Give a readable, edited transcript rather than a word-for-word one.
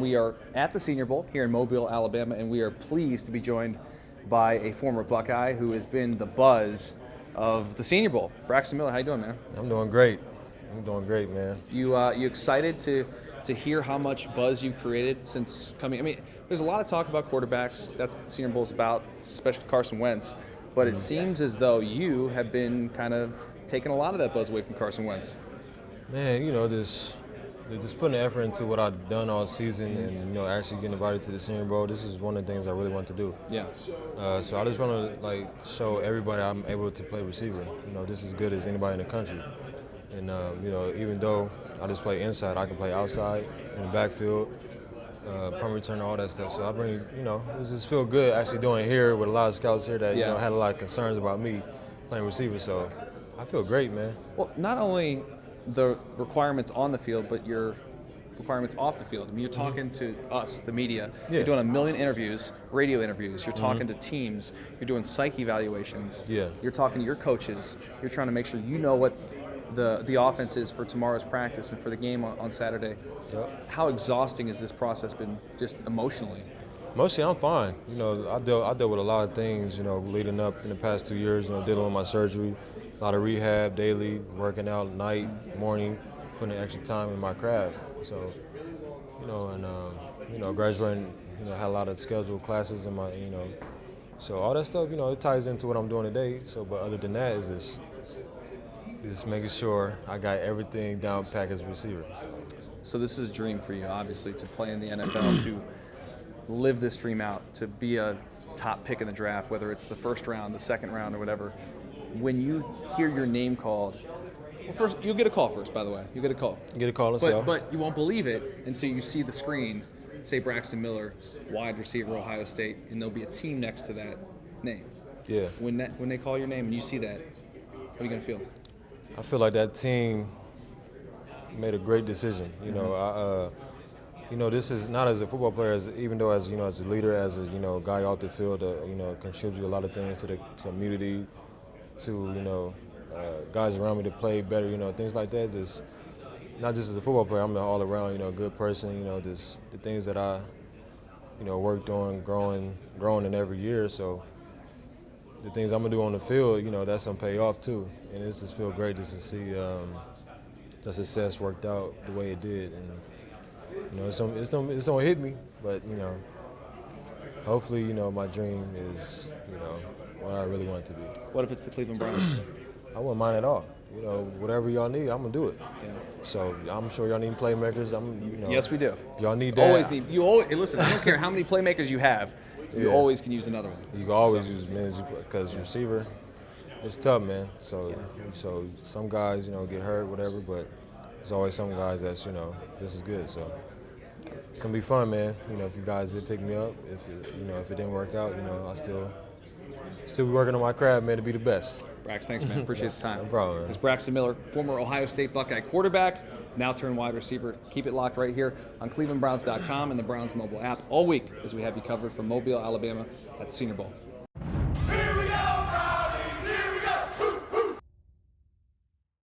We are at the Senior Bowl here in Mobile, Alabama, and we are pleased to be joined by a former Buckeye who has been the buzz of the Senior Bowl. Braxton Miller, how you doing, man? I'm doing great. I'm doing great, man. You excited to hear how much buzz you've created since coming? I mean, there's a lot of talk about quarterbacks. That's what the Senior Bowl is about, especially Carson Wentz. But it seems as though you have been kind of taking a lot of that buzz away from Carson Wentz. Man, just putting effort into what I've done all season and, actually getting invited to the Senior Bowl. This is one of the things I really want to do. Yeah. So I just want to, show everybody I'm able to play receiver. This is as good as anybody in the country. And, even though I just play inside, I can play outside, in the backfield, punt return, all that stuff. So I bring, this just feel good actually doing it here with a lot of scouts here that, had a lot of concerns about me playing receiver. So I feel great, man. Well, not only the requirements on the field, but your requirements off the field. I mean, you're talking to us, the media. Yeah. You're doing a million interviews, radio interviews. You're talking to teams. You're doing psych evaluations. Yeah. You're talking to your coaches. You're trying to make sure you know what the offense is for tomorrow's practice and for the game on Saturday. Yep. How exhausting has this process been, just emotionally? Mostly, I'm fine. I dealt with a lot of things, leading up in the past 2 years, dealing with my surgery, a lot of rehab daily, working out night, morning, putting extra time in my craft. So, graduating, had a lot of scheduled classes in my, so all that stuff, it ties into what I'm doing today. So, but other than that, is just making sure I got everything down packed as a receiver. So this is a dream for you, obviously, to play in the NFL, to live this dream out, to be a top pick in the draft, whether it's the first round, the second round, or whatever. When you hear your name called, well, first you'll get a call first, by the way. You'll get a call. You get a call itself. But you won't believe it until you see the screen, say Braxton Miller, wide receiver, Ohio State, and there'll be a team next to that name. Yeah. When they call your name and you see that, how are you gonna feel? I feel like that team made a great decision. This is not as a football player, even though as as a leader, as a guy off the field, contribute a lot of things to the community, to guys around me to play better, things like that. Just not just as a football player, I'm an all around good person. Just the things that I worked on, growing in every year. So the things I'm gonna do on the field, that's gonna pay off too. And it's just feel great just to see the success worked out the way it did. And it's don't hit me, but hopefully my dream is what I really want it to be. What if it's the Cleveland Browns? I wouldn't mind at all. Whatever y'all need, I'm gonna do it. Yeah. So I'm sure y'all need playmakers. Yes, we do. Y'all need that. Always need. You always listen. I don't care how many playmakers you have. You Yeah. always can use another one. You can always use men because receiver, it's tough, man. So some guys get hurt, whatever, but there's always some guys that's this is good. So it's gonna be fun, man. If you guys did pick me up, if it didn't work out, I still be working on my craft, man, to be the best. Brax, thanks, man. Appreciate the time. No problem, man. It's Braxton Miller, former Ohio State Buckeye quarterback, now turned wide receiver. Keep it locked right here on ClevelandBrowns.com and the Browns mobile app all week as we have you covered from Mobile, Alabama at the Senior Bowl.